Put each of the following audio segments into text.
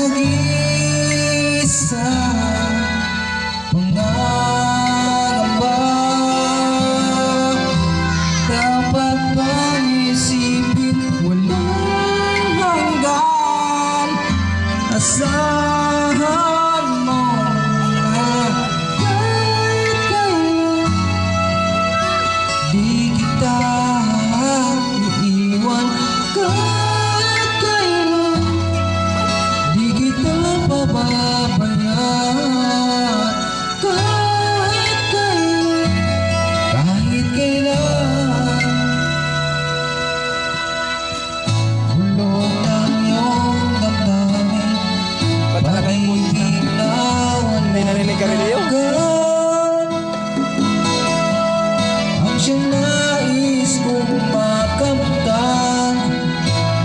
nag-iisa, pangangamba. Dapat bang isipin walang hanggan? Asahan mo na kahit kailan di kita iiwan. Kahit kailan di kita pababayaan. Kahit kailan, kahit kailan. Bulong ng iyong damdamin, para'y hindi na May narinig ka rin yun? ang siyang nais kong makamtan.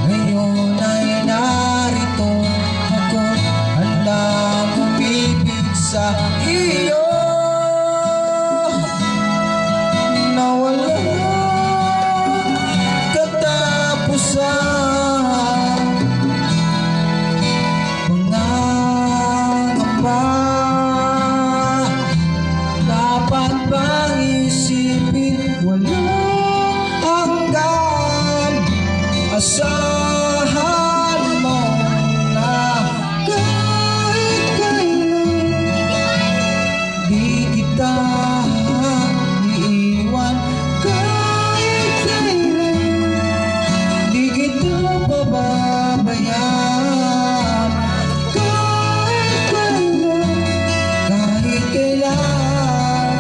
Ngayon ay narito ako, handang umibig sa iyo. Na walang katapusan, pangangamba. Dapat bang isipin walang hanggan? Asahan mo na kahit kailan di kita iiwan. Kahit kailan di kita pababayaan. Kahit kailan, kahit kailan.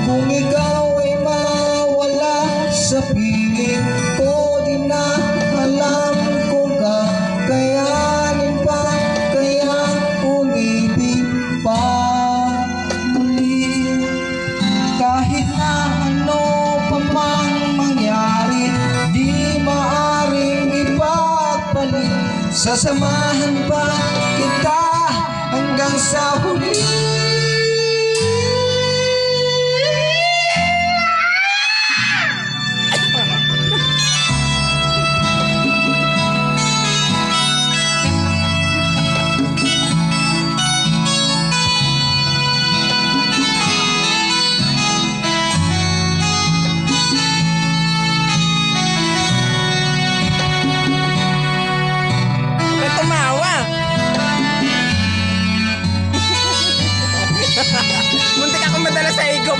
Kung ikaw ay mawala sa piling ko, di na alam kung kakayanin pa kaya umibig pa muli. Kahit na ano pa mang mangyari, di maaring ipagpalit. Sasamahan pa kita hanggang sa huli. Ba't tumawa? Muntik ako madala sa higop.